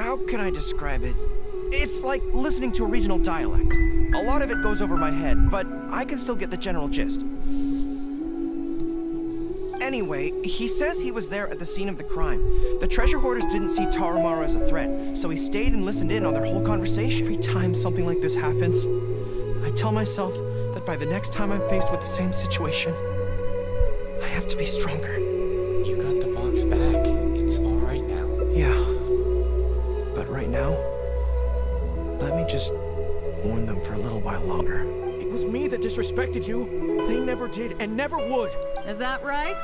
How can I describe it? It's like listening to a regional dialect. A lot of it goes over my head, but I can still get the general gist. Anyway, he says he was there at the scene of the crime. The treasure hoarders didn't see Tarumaru as a threat, so he stayed and listened in on their whole conversation. Every time something like this happens, I tell myself that by the next time I'm faced with the same situation, I have to be stronger. You got the box back. It's alright now. Yeah. But right now, let me just warn them for a little while longer. It was me that disrespected you. They never did and never would. Is that right?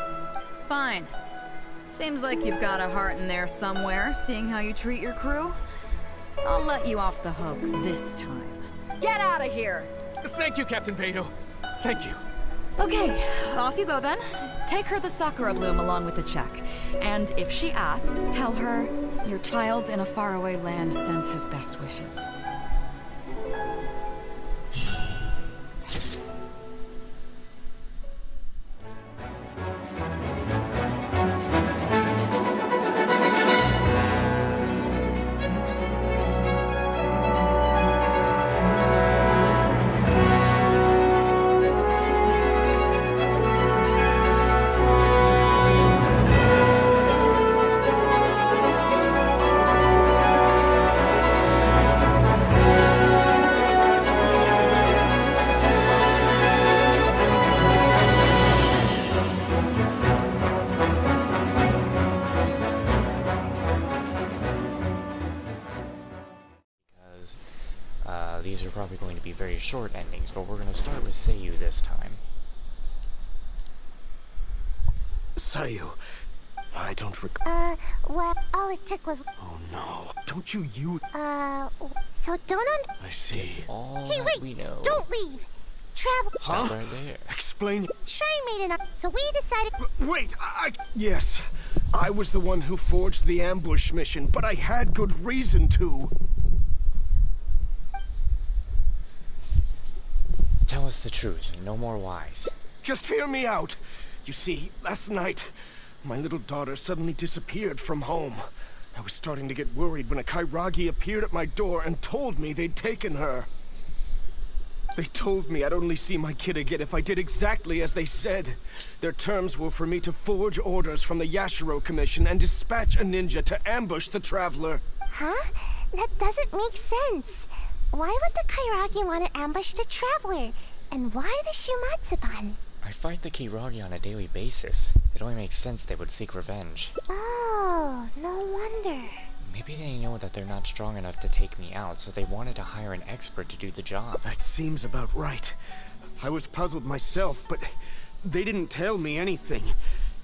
Fine. Seems like you've got a heart in there somewhere, seeing how you treat your crew. I'll let you off the hook this time. Get out of here! Thank you, Captain Beidou. Thank you. Okay, off you go then. Take her the Sakura Bloom along with the check. And if she asks, tell her your child in a faraway land sends his best wishes. These are probably going to be very short endings, but we're going to start with Sayu this time. Sayu, I don't well, all it took was... Oh no. Don't you so don't I see. All Hey, that wait! we know. Don't leave! Travel... Stop right there. Explain... Shrine made an... So we decided... Wait, Yes. I was the one who forged the ambush mission, but I had good reason to. Tell us the truth, and no more lies. Just hear me out. You see, last night, my little daughter suddenly disappeared from home. I was starting to get worried when a Kairagi appeared at my door and told me they'd taken her. They told me I'd only see my kid again if I did exactly as they said. Their terms were for me to forge orders from the Yashiro Commission and dispatch a ninja to ambush the Traveler. Huh? That doesn't make sense. Why would the Kairagi want to ambush the Traveler? And why the Shumatsuban? I fight the Kiragi on a daily basis. It only makes sense they would seek revenge. Oh, no wonder. Maybe they know that they're not strong enough to take me out, so they wanted to hire an expert to do the job. That seems about right. I was puzzled myself, but they didn't tell me anything,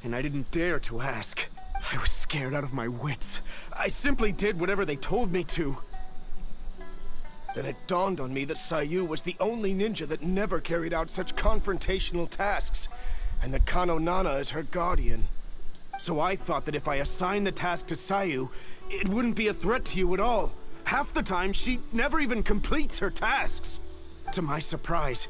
and I didn't dare to ask. I was scared out of my wits. I simply did whatever they told me to. Then it dawned on me that Sayu was the only ninja that never carried out such confrontational tasks, and that Kano Nana is her guardian. So I thought that if I assigned the task to Sayu, it wouldn't be a threat to you at all. Half the time, she never even completes her tasks. To my surprise,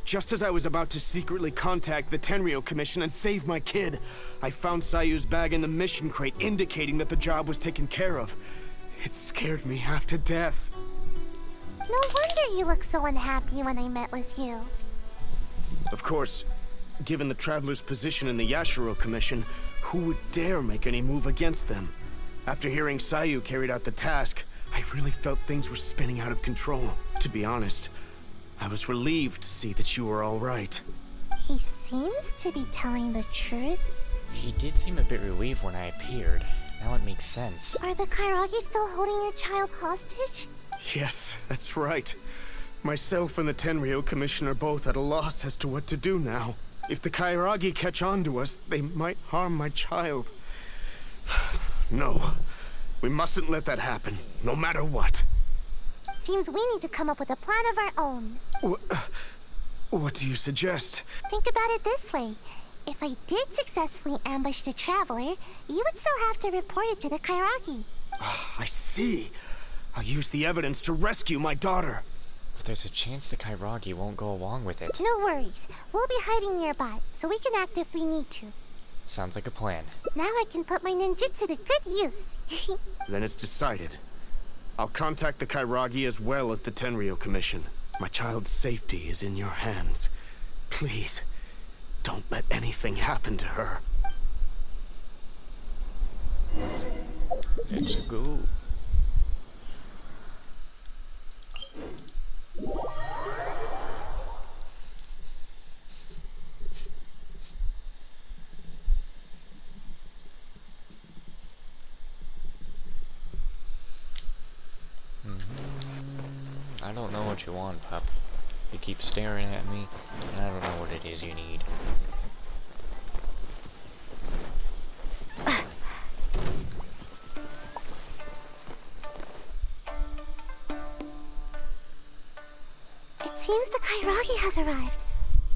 just as I was about to secretly contact the Tenryo Commission and save my kid, I found Sayu's bag in the mission crate indicating that the job was taken care of. It scared me half to death. No wonder you looked so unhappy when I met with you. Of course, given the Traveler's position in the Yashiro Commission, who would dare make any move against them? After hearing Sayu carried out the task, I really felt things were spinning out of control. To be honest, I was relieved to see that you were all right. He seems to be telling the truth. He did seem a bit relieved when I appeared. Now it makes sense. Are the Kairagi still holding your child hostage? Yes, that's right. Myself and the Tenryo Commission are both at a loss as to what to do now. If the Kairagi catch on to us, they might harm my child. No, we mustn't let that happen, no matter what. Seems we need to come up with a plan of our own. What do you suggest? Think about it this way. If I did successfully ambush the Traveler, you would still have to report it to the Kairagi. I see. I'll use the evidence to rescue my daughter. But there's a chance the Kairagi won't go along with it. No worries. We'll be hiding nearby, so we can act if we need to. Sounds like a plan. Now I can put my ninjutsu to good use. Then it's decided. I'll contact the Kairagi as well as the Tenryo Commission. My child's safety is in your hands. Please, don't let anything happen to her. Let's go. I don't know what you want, pup. You keep staring at me, and I don't know what it is you need. It seems the Kairagi has arrived.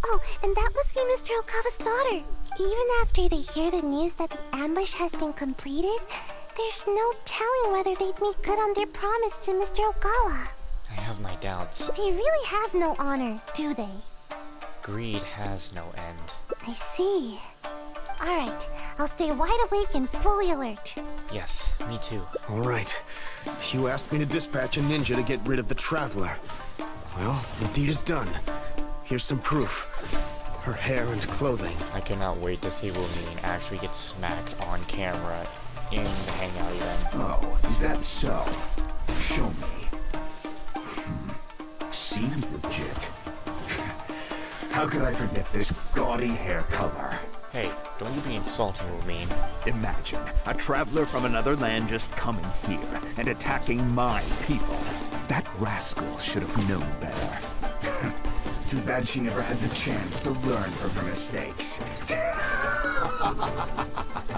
Oh, and that must be Mr. Okawa's daughter. Even after they hear the news that the ambush has been completed, there's no telling whether they'd make good on their promise to Mr. Okawa. I have my doubts. They really have no honor, do they? Greed has no end. I see. Alright, I'll stay wide awake and fully alert. Yes, me too. Alright. You asked me to dispatch a ninja to get rid of the Traveler. Well, the deed is done. Here's some proof. Her hair and clothing. I cannot wait to see Wumin actually get smacked on camera in the hangout event. Oh, is that so? Show me. Seems legit. How could I forget this gaudy hair color? Hey, don't you be insulting Wumin. Imagine a traveler from another land just coming here and attacking my people. That rascal should have known better. Too bad she never had the chance to learn from her mistakes.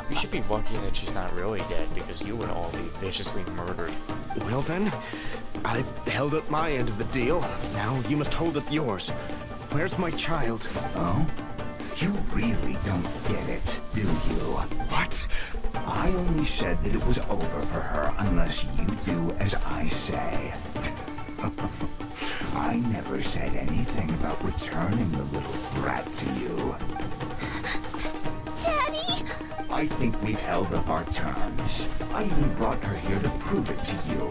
You should be lucky that she's not really dead, because you would all be viciously murdered. Well then, I've held up my end of the deal. Now you must hold up yours. Where's my child? Oh? You really don't get it, do you? What? I only said that it was over for her unless you do as I say. I never said anything about returning the little brat to you. Daddy! I think we've held up our terms. I even brought her here to prove it to you.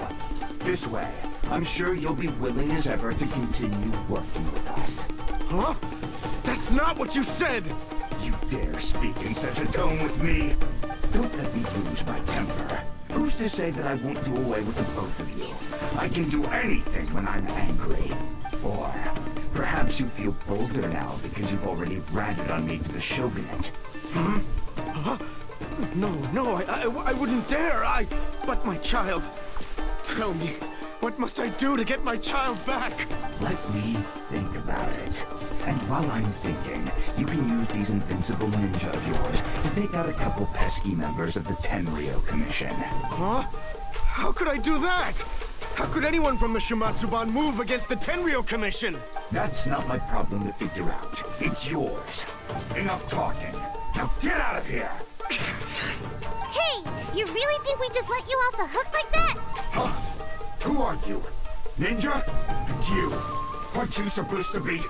This way, I'm sure you'll be willing as ever to continue working with us. Huh? That's not what you said! You dare speak in such a tone with me? Don't let me lose my temper. Who's to say that I won't do away with the both of you? I can do anything when I'm angry. Or perhaps you feel bolder now because you've already ratted on me to the Shogunate. Hmm? Huh? No, I wouldn't dare, But my child... Tell me, what must I do to get my child back? Let me think about it. And while I'm thinking, you can use these invincible ninja of yours to take out a couple pesky members of the Tenryo Commission. Huh? How could I do that? How could anyone from the Shumatsuban move against the Tenryo Commission? That's not my problem to figure out. It's yours. Enough talking. Now get out of here! Hey! You really think we just let you off the hook like that? Huh? Who are you? Ninja? And you? Aren't you supposed to be...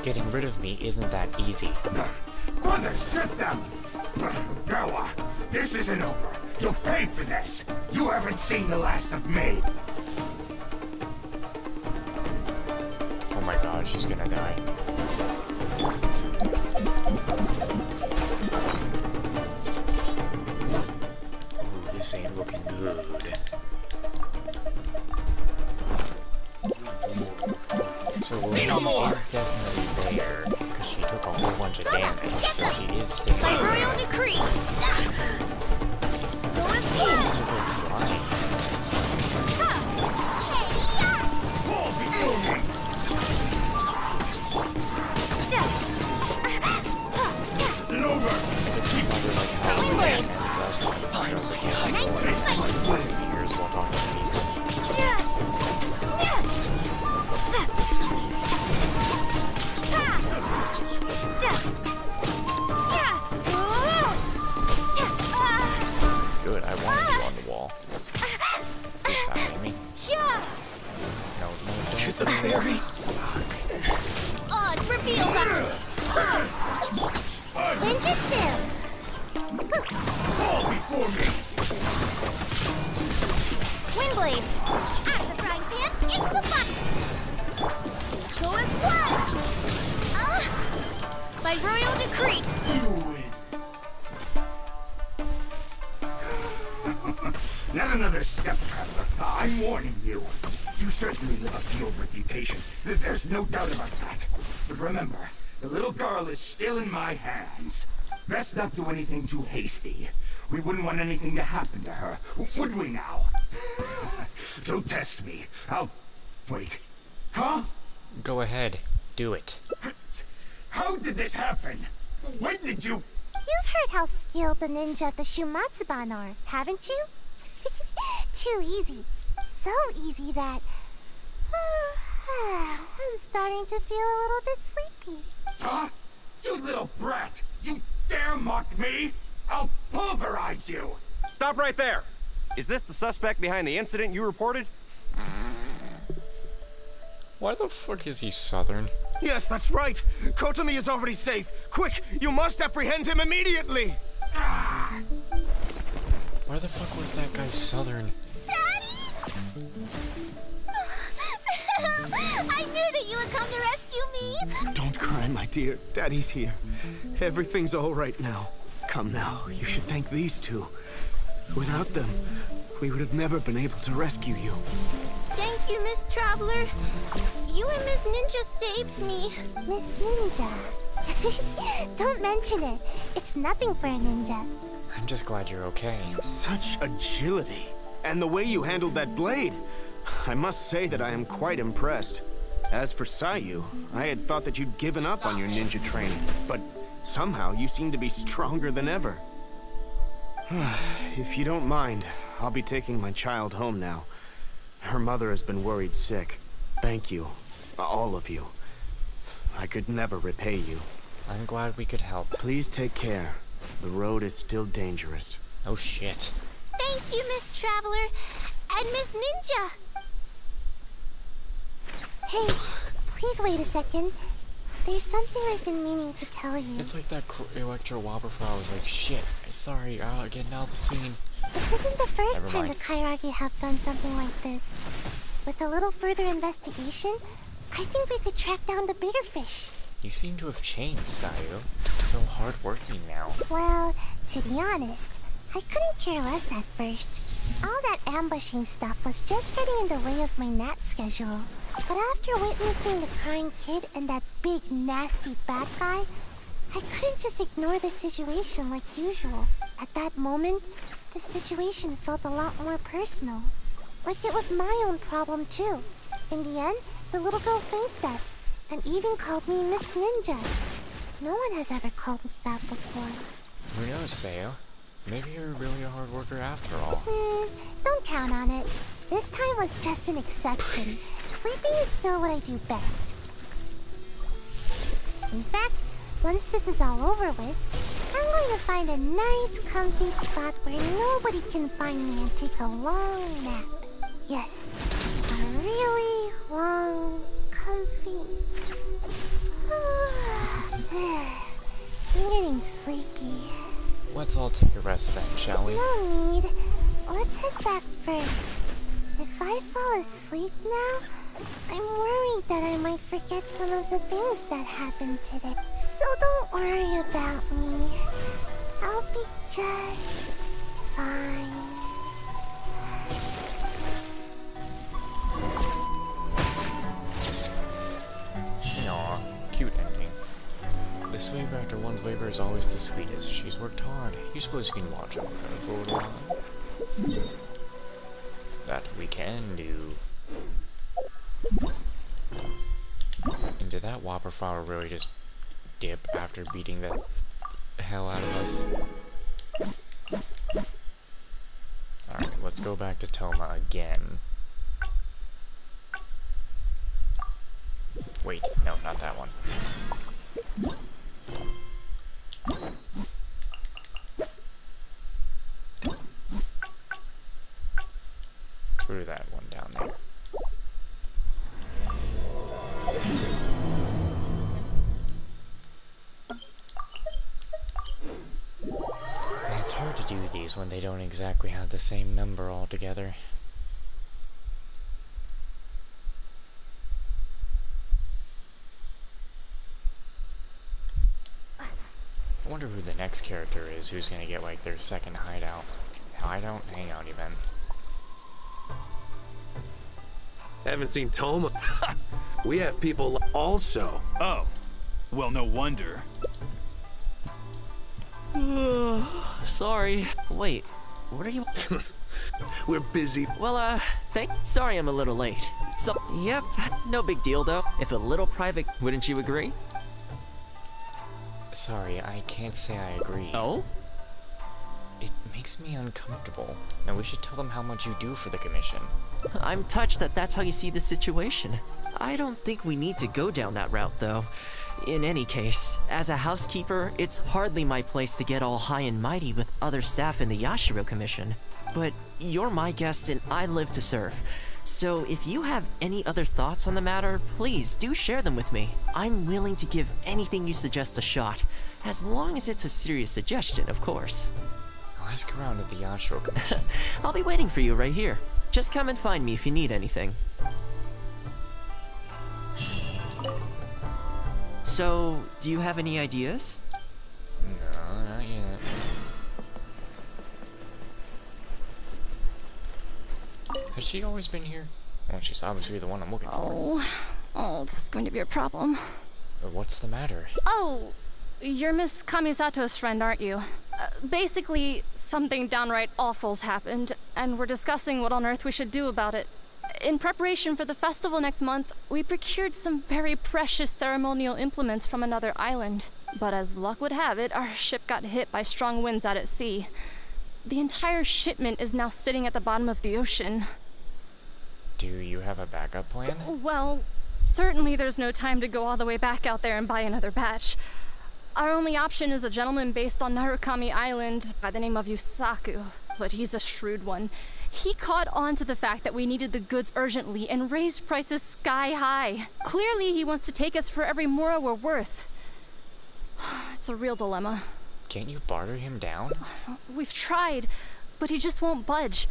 Getting rid of me isn't that easy. Brothers, get them! Bella, this isn't over. You'll pay for this. You haven't seen the last of me. Oh my god, she's gonna die. Ooh, this ain't looking good. So she's definitely there, because she took a whole bunch of damage, so she is still By there. royal decree! Good, I wanted you on the wall. This time, Amy. No, To the very... Odds reveal them! Ninjutsu! Fall before me! blade. Out of the frying pan, into the pot. Go and splash! By royal decree. You win. Not another step, traveler. I'm warning you. You certainly live up to your reputation. There's no doubt about that. But remember, the little girl is still in my hands. Best not do anything too hasty. We wouldn't want anything to happen to her, would we now? Don't test me. Wait. Huh? Go ahead. Do it. How did this happen? When did you... You've heard how skilled the ninja of the Shumatsuban are, haven't you? Too easy. So easy that... I'm starting to feel a little bit sleepy. Huh? You little brat! You dare mock me? I'll pulverize you! Stop right there! Is this the suspect behind the incident you reported? Why the fuck is he Southern? Yes, that's right. Kotomi is already safe. Quick, you must apprehend him immediately. Why the fuck was that guy Southern? Daddy! I knew that you would come to rescue me! Don't cry, my dear. Daddy's here. Everything's all right now. Come now, you should thank these two. Without them, we would have never been able to rescue you. Thank you, Miss Traveler. You and Miss Ninja saved me. Miss Ninja? Don't mention it. It's nothing for a ninja. I'm just glad you're okay. Such agility. And the way you handled that blade. I must say that I am quite impressed. As for Sayu, I had thought that you'd given up on your ninja training, but somehow you seem to be stronger than ever. If you don't mind, I'll be taking my child home now. Her mother has been worried sick. Thank you, all of you. I could never repay you. I'm glad we could help. Please take care. The road is still dangerous. Oh shit. Thank you, Miss Traveler. And Miss Ninja. Hey, please wait a second. There's something I've been meaning to tell you. It's like that Electro Wobber Flower was like, shit, sorry, getting out of the scene. This isn't the first Never time mind. the Kairagi have done something like this. With a little further investigation, I think we could track down the bigger fish. You seem to have changed, Sayu. So hardworking now. Well, to be honest, I couldn't care less at first. All that ambushing stuff was just getting in the way of my nat schedule. But after witnessing the crying kid and that big nasty bad guy, I couldn't just ignore the situation like usual. At that moment, the situation felt a lot more personal. Like it was my own problem too. In the end, the little girl thanked us, and even called me Miss Ninja. No one has ever called me that before. Who knows, Sayu? Maybe you're really a hard worker after all. Don't count on it. This time was just an exception. Sleeping is still what I do best. In fact, once this is all over with, I'm going to find a nice, comfy spot where nobody can find me and take a long nap. Yes, a really long, comfy... I'm getting sleepy. Let's all take a rest then, shall we? No need. Let's head back first. If I fall asleep now, I'm worried that I might forget some of the things that happened today. So don't worry about me. I'll be just fine. Aw, cute ending. The slave after one's labor is always the sweetest. She's worked hard. You suppose you can watch over her for a little while? That we can do. And did that Whopper Flower really just dip after beating the hell out of us? Alright, let's go back to Toma again. Wait, no, not that one. Screw that one down there. It's hard to do these when they don't exactly have the same number altogether. wonder who the next character is who's gonna get like their second hideout. Hangout even. Haven't seen Toma. We have people also. Oh, well, no wonder. Sorry. Wait, what are you? We're busy. Well, sorry I'm a little late. Yep, no big deal though. If a little private, wouldn't you agree? Sorry, I can't say I agree. Oh? It makes me uncomfortable. Now we should tell them how much you do for the commission. I'm touched that that's how you see the situation. I don't think we need to go down that route though. In any case, as a housekeeper, it's hardly my place to get all high and mighty with other staff in the Yashiro Commission. But you're my guest and I live to serve. So if you have any other thoughts on the matter, please do share them with me. I'm willing to give anything you suggest a shot, as long as it's a serious suggestion, of course. I'll ask around at the Yashiro Commission. I'll be waiting for you right here. Just come and find me if you need anything. So, do you have any ideas? No, not yet. Has she always been here? Well, she's obviously the one I'm looking for. Oh, this is going to be a problem. What's the matter? Oh, you're Miss Kamisato's friend, aren't you? Basically, something downright awful's happened, and we're discussing what on earth we should do about it. In preparation for the festival next month, we procured some very precious ceremonial implements from another island. But as luck would have it, our ship got hit by strong winds out at sea. The entire shipment is now sitting at the bottom of the ocean. Do you have a backup plan? Well, certainly there's no time to go all the way back out there and buy another batch. Our only option is a gentleman based on Narukami Island by the name of Yusaku, but he's a shrewd one. He caught on to the fact that we needed the goods urgently and raised prices sky high. Clearly he wants to take us for every mora we're worth. It's a real dilemma. Can't you barter him down? We've tried, but he just won't budge.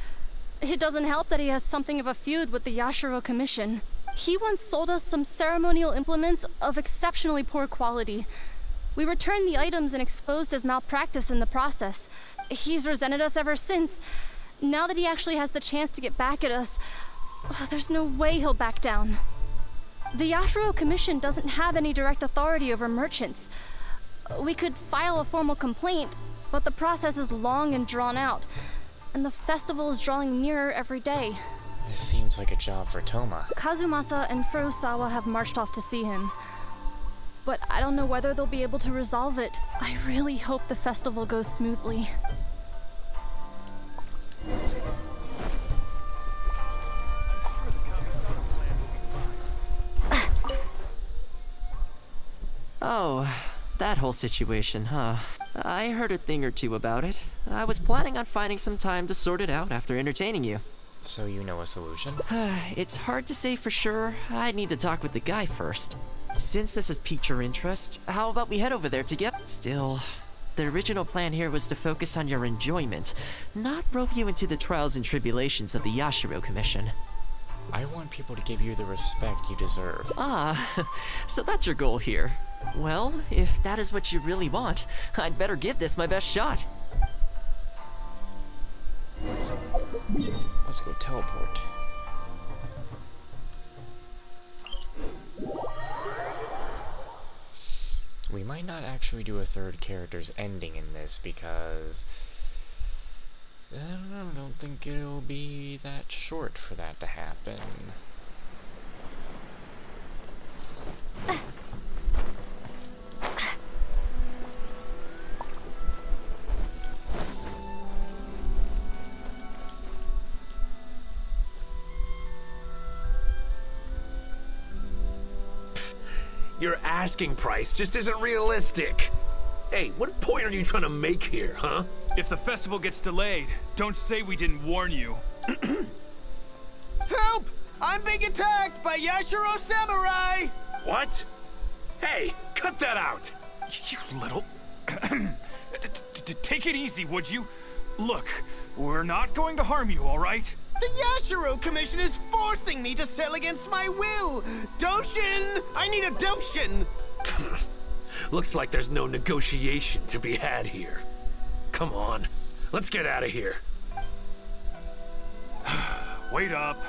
It doesn't help that he has something of a feud with the Yashiro Commission. He once sold us some ceremonial implements of exceptionally poor quality. We returned the items and exposed his malpractice in the process. He's resented us ever since. Now that he actually has the chance to get back at us, there's no way he'll back down. The Yashiro Commission doesn't have any direct authority over merchants. We could file a formal complaint, but the process is long and drawn out, and the festival is drawing nearer every day. This seems like a job for Toma. Kazumasa and Furusawa have marched off to see him, but I don't know whether they'll be able to resolve it. I really hope the festival goes smoothly. Oh, that whole situation, huh? I heard a thing or two about it. I was planning on finding some time to sort it out after entertaining you. So you know a solution? It's hard to say for sure. I'd need to talk with the guy first. Since this has piqued your interest, how about we head over there together? Still, the original plan here was to focus on your enjoyment, not rope you into the trials and tribulations of the Yashiro Commission. I want people to give you the respect you deserve. Ah, so that's your goal here. Well, if that is what you really want, I'd better give this my best shot. Let's go teleport. We might not actually do a third character's ending in this because I don't think it'll be that short for that to happen. Your asking price just isn't realistic. Hey, what point are you trying to make here, huh? If the festival gets delayed, don't say we didn't warn you. Help! I'm being attacked by Yashiro Samurai! What? Hey, cut that out! You little... Take it easy, would you? Look, we're not going to harm you, all right? The Yashiro Commission is forcing me to sell against my will! Doshin! I need a Doshin! Looks like there's no negotiation to be had here. Come on, let's get out of here. Wait up.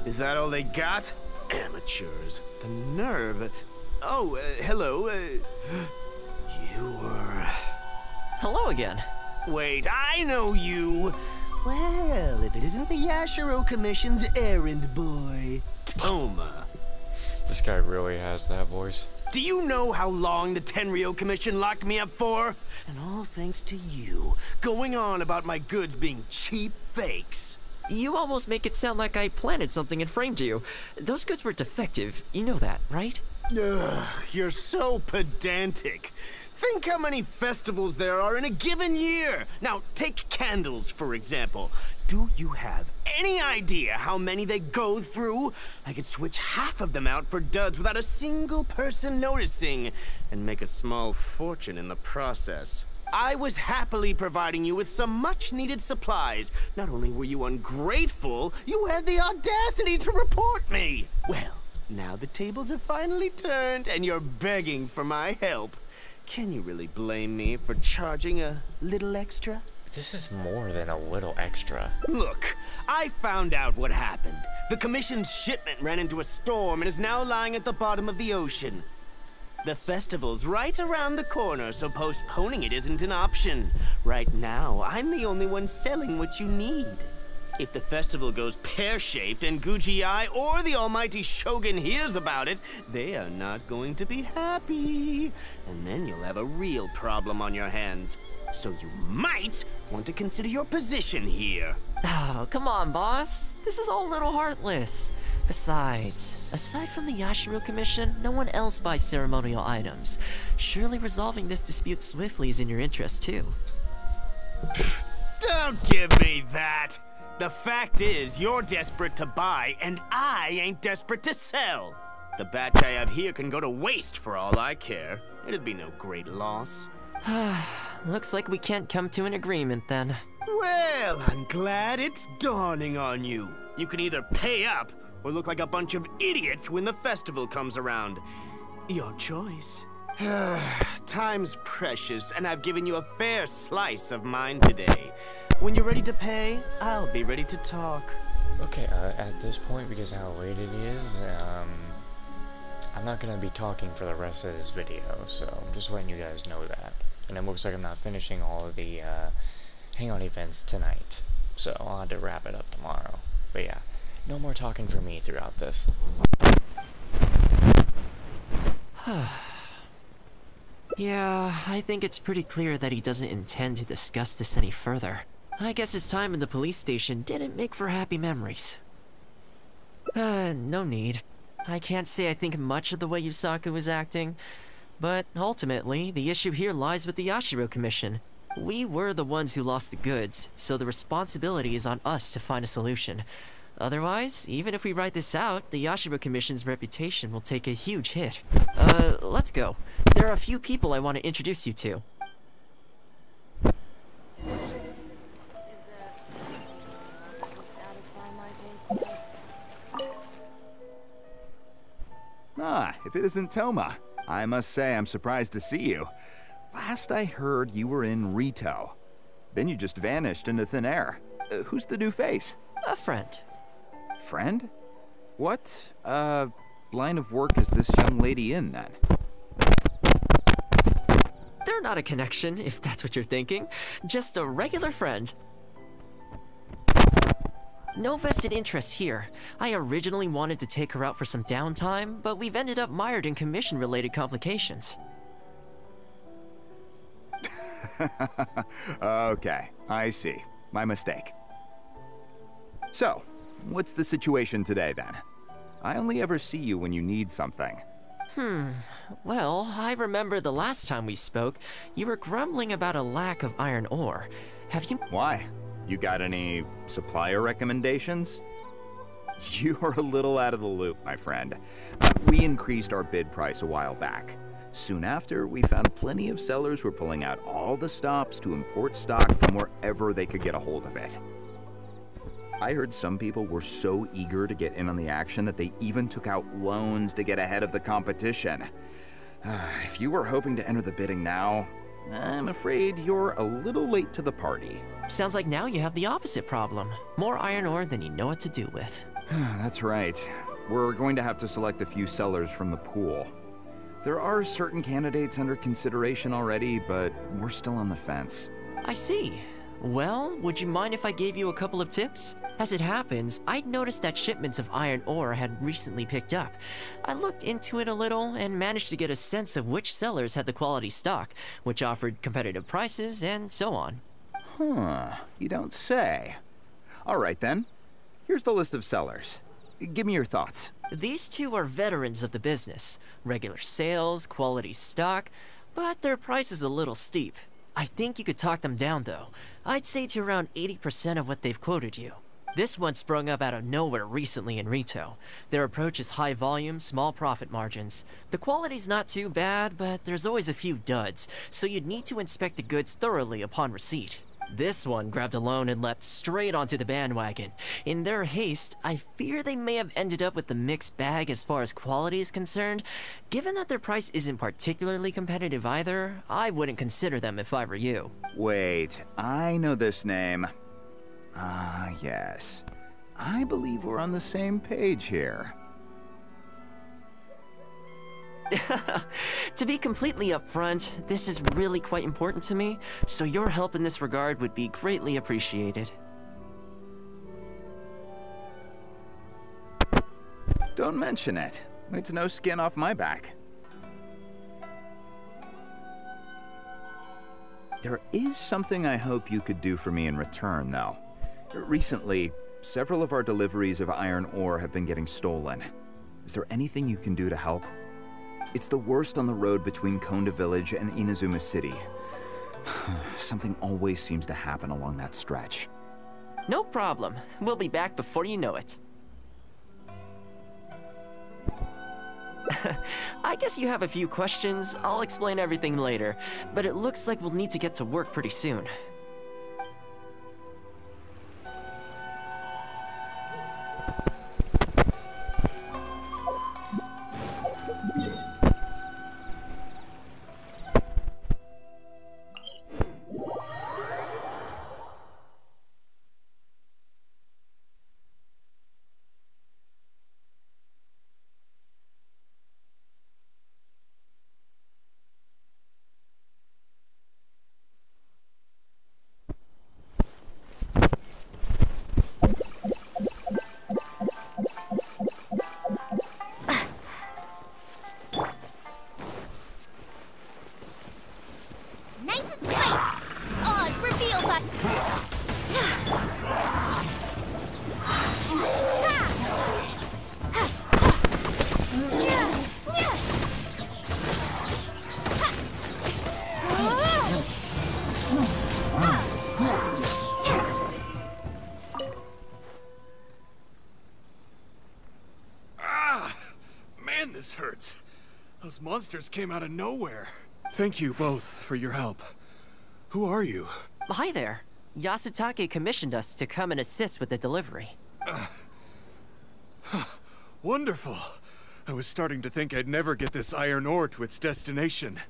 Is that all they got? Amateurs. The nerve. Oh, hello. You're... Hello again. Wait, I know you. Well, if it isn't the Yashiro Commission's errand boy, Toma. This guy really has that voice. Do you know how long the Tenryo Commission locked me up for? And all thanks to you, going on about my goods being cheap fakes. You almost make it sound like I planted something and framed you. Those goods were defective. You know that, right? Ugh, you're so pedantic. Think how many festivals there are in a given year. Now, take candles, for example. Do you have any idea how many they go through? I could switch half of them out for duds without a single person noticing, and make a small fortune in the process. I was happily providing you with some much-needed supplies. Not only were you ungrateful, you had the audacity to report me. Well, now the tables have finally turned, and you're begging for my help. Can you really blame me for charging a little extra? This is more than a little extra. Look, I found out what happened. The Commission's shipment ran into a storm and is now lying at the bottom of the ocean. The festival's right around the corner, so postponing it isn't an option. Right now, I'm the only one selling what you need. If the festival goes pear-shaped and Guji-ai or the almighty Shogun hears about it, they are not going to be happy. And then you'll have a real problem on your hands. So you might want to consider your position here. Oh, come on, boss. This is all a little heartless. Besides, aside from the Yashiro Commission, no one else buys ceremonial items. Surely resolving this dispute swiftly is in your interest, too. Don't give me that! The fact is, you're desperate to buy, and I ain't desperate to sell. The batch I have here can go to waste for all I care. It'd be no great loss. Looks like we can't come to an agreement, then. Well, I'm glad it's dawning on you. You can either pay up, or look like a bunch of idiots when the festival comes around. Your choice. Time's precious, and I've given you a fair slice of mine today. When you're ready to pay, I'll be ready to talk. Okay, at this point, because how late it is, I'm not gonna be talking for the rest of this video, so I'm just letting you guys know that. And it looks like I'm not finishing all of the hangout events tonight, so I'll have to wrap it up tomorrow. But yeah, no more talking for me throughout this. Yeah, I think it's pretty clear that he doesn't intend to discuss this any further. I guess his time in the police station didn't make for happy memories. No need. I can't say I think much of the way Yusaku was acting, but ultimately, the issue here lies with the Yashiro Commission. We were the ones who lost the goods, so the responsibility is on us to find a solution. Otherwise, even if we write this out, the Yashiro Commission's reputation will take a huge hit. Let's go. There are a few people I want to introduce you to. Ah, if it isn't Toma. I must say I'm surprised to see you. Last I heard, you were in Rito. Then you just vanished into thin air. Who's the new face? A friend. Friend? What, line of work is this young lady in, then? They're not a connection, if that's what you're thinking. Just a regular friend. No vested interest here. I originally wanted to take her out for some downtime, but we've ended up mired in commission-related complications. Okay, I see. My mistake. So, what's the situation today, then? I only ever see you when you need something. Well, I remember the last time we spoke, you were grumbling about a lack of iron ore. Have you— Why? You got any supplier recommendations? You're a little out of the loop, my friend. We increased our bid price a while back. Soon after, we found plenty of sellers were pulling out all the stops to import stock from wherever they could get a hold of it. I heard some people were so eager to get in on the action that they even took out loans to get ahead of the competition. If you were hoping to enter the bidding now, I'm afraid you're a little late to the party. Sounds like now you have the opposite problem. More iron ore than you know what to do with. That's right. We're going to have to select a few sellers from the pool. There are certain candidates under consideration already, but we're still on the fence. I see. Well, would you mind if I gave you a couple of tips? As it happens, I'd noticed that shipments of iron ore had recently picked up. I looked into it a little and managed to get a sense of which sellers had the quality stock, which offered competitive prices, and so on. Huh, you don't say. All right then. Here's the list of sellers. Give me your thoughts. These two are veterans of the business. Regular sales, quality stock, but their price is a little steep. I think you could talk them down though. I'd say to around 80% of what they've quoted you. This one sprung up out of nowhere recently in Rito. Their approach is high volume, small profit margins. The quality's not too bad, but there's always a few duds, so you'd need to inspect the goods thoroughly upon receipt. This one grabbed a loan and leapt straight onto the bandwagon. In their haste, I fear they may have ended up with the mixed bag as far as quality is concerned. Given that their price isn't particularly competitive either, I wouldn't consider them if I were you. Wait, I know this name. Yes. I believe we're on the same page here. To be completely upfront, this is really quite important to me, so your help in this regard would be greatly appreciated. Don't mention it. It's no skin off my back. There is something I hope you could do for me in return, though. Recently, several of our deliveries of iron ore have been getting stolen. Is there anything you can do to help? It's the worst on the road between Konda Village and Inazuma City. Something always seems to happen along that stretch. No problem. We'll be back before you know it. I guess you have a few questions. I'll explain everything later, but it looks like we'll need to get to work pretty soon. This hurts. Those monsters came out of nowhere. Thank you both for your help. Who are you? Hi there. Yasutake commissioned us to come and assist with the delivery. Wonderful. I was starting to think I'd never get this iron ore to its destination.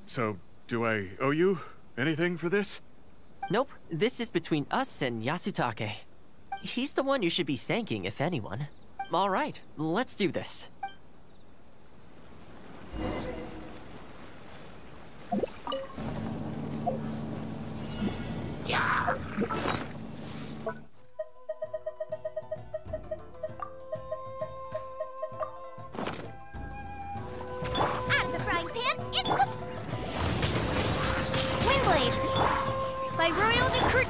So do I owe you anything for this? Nope. This is between us and Yasutake. He's the one you should be thanking, if anyone. All right, let's do this. Out of the frying pan, into the Windblade by royal decree.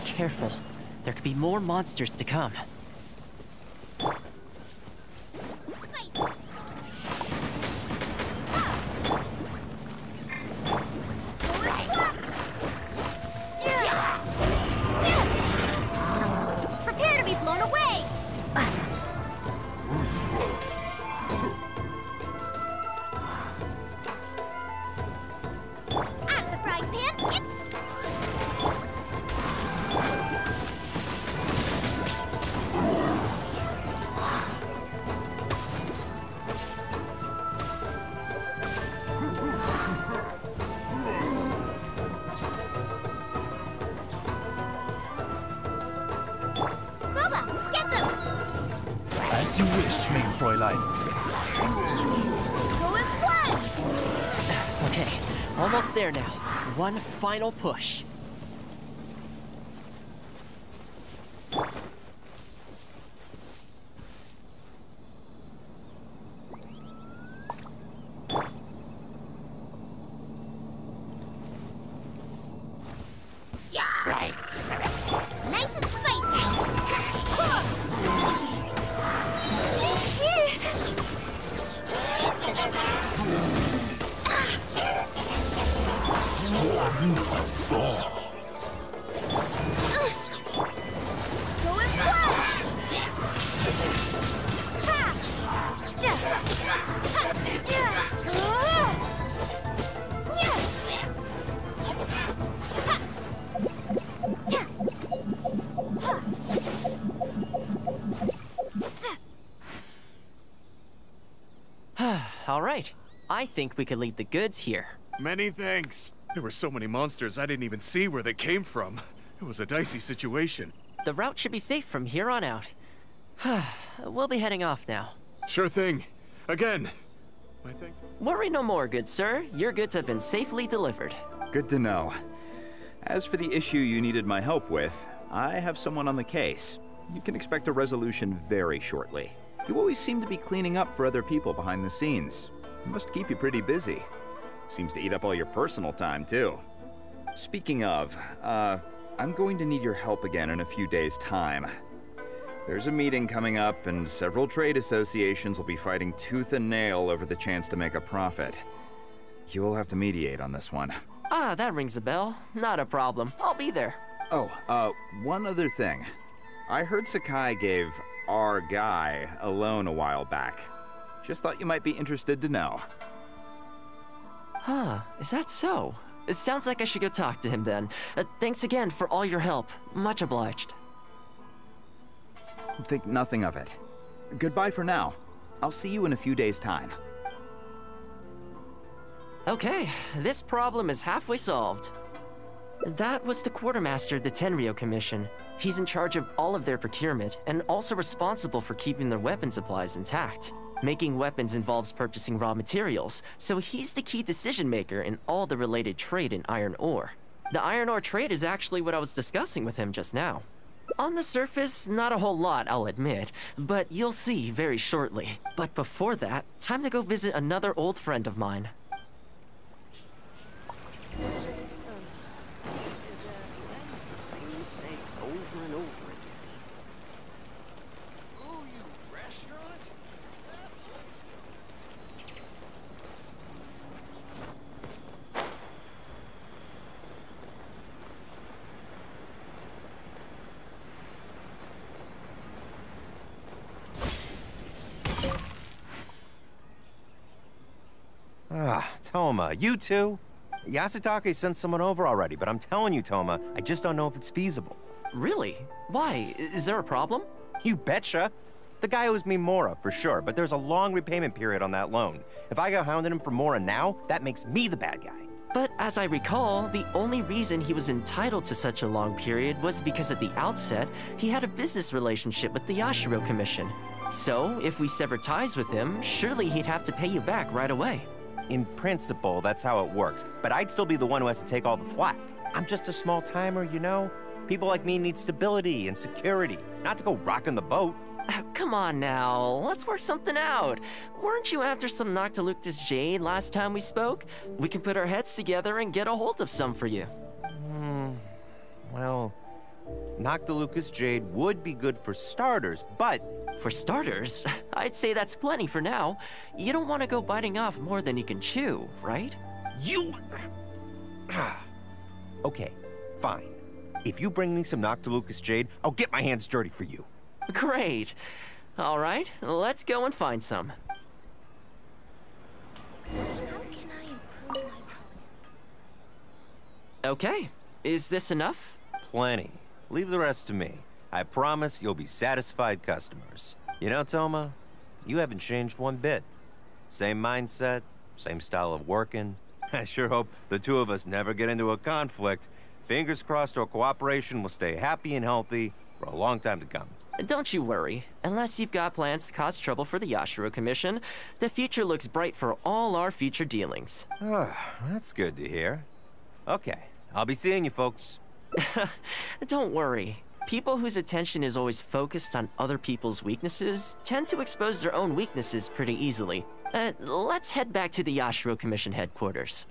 Careful. There could be more monsters to come. Prepare to be blown away. As you wish, mein Fräulein. Okay, almost there now. One final push. Right. Nice and spicy. All right, I think we could leave the goods here. Many thanks. There were so many monsters I didn't even see where they came from. It was a dicey situation. The route should be safe from here on out. We'll be heading off now. Sure thing. Again, my thanks. Worry no more, good sir. Your goods have been safely delivered. Good to know. As for the issue you needed my help with, I have someone on the case. You can expect a resolution very shortly. You always seem to be cleaning up for other people behind the scenes. It must keep you pretty busy. Seems to eat up all your personal time, too. Speaking of, I'm going to need your help again in a few days' time. There's a meeting coming up, and several trade associations will be fighting tooth and nail over the chance to make a profit. You'll have to mediate on this one. Ah, that rings a bell. Not a problem. I'll be there. Oh, one other thing. I heard Sakai gave our guy a loan a while back. Just thought you might be interested to know. Huh, is that so? It sounds like I should go talk to him then. Thanks again for all your help. Much obliged. Think nothing of it. Goodbye for now. I'll see you in a few days' time. Okay, this problem is halfway solved. That was the quartermaster of the Tenryo Commission. He's in charge of all of their procurement, and also responsible for keeping their weapon supplies intact. Making weapons involves purchasing raw materials, so he's the key decision maker in all the related trade in iron ore. The iron ore trade is actually what I was discussing with him just now. On the surface, not a whole lot, I'll admit, but you'll see very shortly. But before that, time to go visit another old friend of mine. Mistakes over and over again. Ooh, you restaurant? Ah, Toma, you two? Yasutake sent someone over already, but I'm telling you, Toma, I just don't know if it's feasible. Really? Why? Is there a problem? You betcha. The guy owes me Mora, for sure, but there's a long repayment period on that loan. If I go hounding him for Mora now, that makes me the bad guy. But as I recall, the only reason he was entitled to such a long period was because at the outset, he had a business relationship with the Yashiro Commission. So, if we sever ties with him, surely he'd have to pay you back right away. In principle, that's how it works, but I'd still be the one who has to take all the flack. I'm just a small timer, you know? People like me need stability and security, not to go rocking the boat. Come on now, let's work something out. Weren't you after some Noctilucous jade last time we spoke? We can put our heads together and get a hold of some for you. Well, Noctilucous jade would be good for starters, but... For starters, I'd say that's plenty for now. You don't want to go biting off more than you can chew, right? You... Okay, fine. If you bring me some Noctilucous jade, I'll get my hands dirty for you. Great. All right, let's go and find some. How can I improve my Okay, is this enough? Plenty. Leave the rest to me. I promise you'll be satisfied customers. You know, Toma, you haven't changed one bit. Same mindset, same style of working. I sure hope the two of us never get into a conflict. Fingers crossed our cooperation will stay happy and healthy for a long time to come. Don't you worry. Unless you've got plans to cause trouble for the Yashiro Commission, the future looks bright for all our future dealings. That's good to hear. Okay, I'll be seeing you folks. Don't worry. People whose attention is always focused on other people's weaknesses tend to expose their own weaknesses pretty easily. Let's head back to the Yashiro Commission headquarters.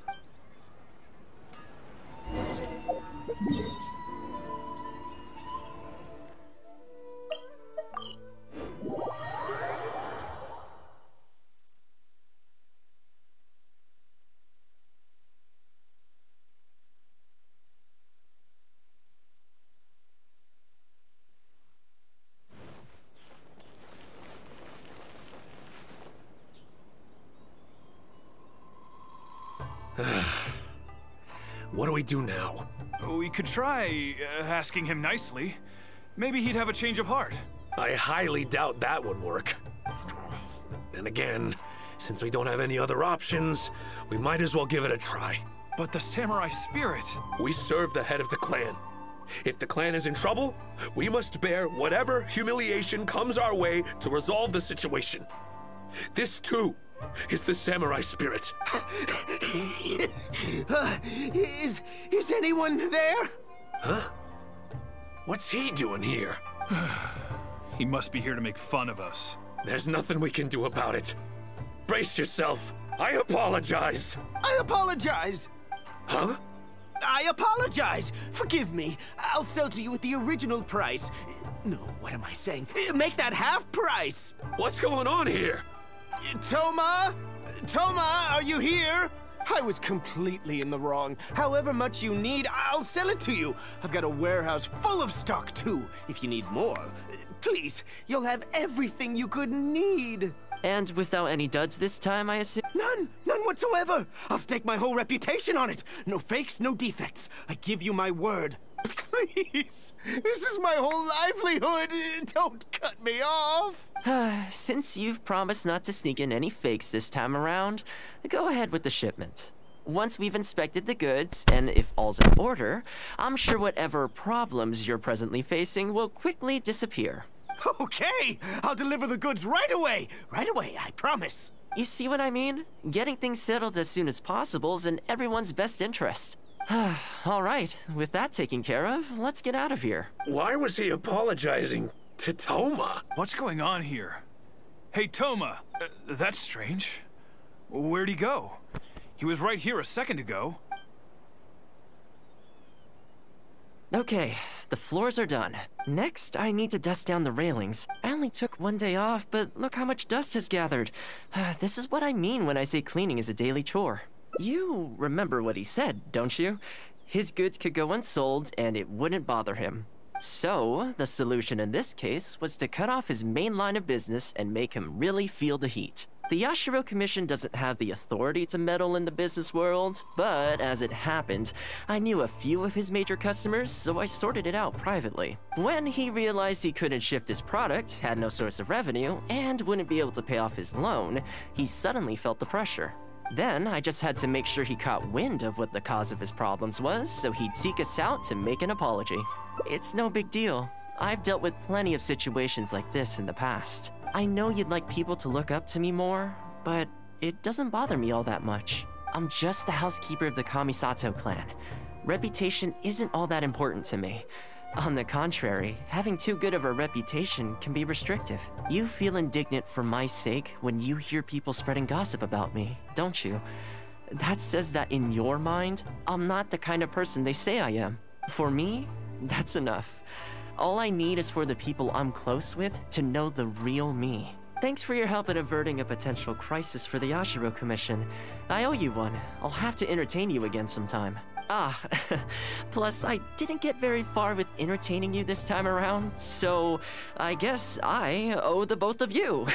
What do we do now? We could try asking him nicely. Maybe he'd have a change of heart. I highly doubt that would work. Then again, since we don't have any other options, we might as well give it a try. But the samurai spirit... We serve the head of the clan. If the clan is in trouble, we must bear whatever humiliation comes our way to resolve the situation. This, too, is the samurai spirit. Is anyone there? Huh? What's he doing here? He must be here to make fun of us. There's nothing we can do about it. Brace yourself. I apologize. I apologize. Huh? I apologize. Forgive me. I'll sell to you at the original price. No, what am I saying? Make that half price. What's going on here? Toma? Toma, are you here? I was completely in the wrong. However much you need, I'll sell it to you. I've got a warehouse full of stock, too. If you need more, please, you'll have everything you could need. And without any duds this time, I assume? None whatsoever. I'll stake my whole reputation on it. No fakes, no defects. I give you my word. Please, this is my whole livelihood. Don't cut me off. Since you've promised not to sneak in any fakes this time around, go ahead with the shipment. Once we've inspected the goods, and if all's in order, I'm sure whatever problems you're presently facing will quickly disappear. Okay, I'll deliver the goods right away. Right away, I promise. You see what I mean? Getting things settled as soon as possible is in everyone's best interest. All right, with that taken care of, let's get out of here. Why was he apologizing to Toma? What's going on here? Hey, Toma, that's strange. Where'd he go? He was right here a second ago. Okay, the floors are done. Next, I need to dust down the railings. I only took one day off, but look how much dust has gathered. This is what I mean when I say cleaning is a daily chore. You remember what he said, don't you? His goods could go unsold and it wouldn't bother him. So, the solution in this case was to cut off his main line of business and make him really feel the heat. The Yashiro Commission doesn't have the authority to meddle in the business world, but as it happened, I knew a few of his major customers, so I sorted it out privately. When he realized he couldn't shift his product, had no source of revenue, and wouldn't be able to pay off his loan, he suddenly felt the pressure. Then, I just had to make sure he caught wind of what the cause of his problems was, so he'd seek us out to make an apology. It's no big deal. I've dealt with plenty of situations like this in the past. I know you'd like people to look up to me more, but it doesn't bother me all that much. I'm just the housekeeper of the Kamisato clan. Reputation isn't all that important to me. On the contrary, having too good of a reputation can be restrictive. You feel indignant for my sake when you hear people spreading gossip about me, don't you? That says that in your mind, I'm not the kind of person they say I am. For me, that's enough. All I need is for the people I'm close with to know the real me. Thanks for your help in averting a potential crisis for the Yashiro Commission. I owe you one. I'll have to entertain you again sometime. Plus I didn't get very far with entertaining you this time around, so I guess I owe the both of you.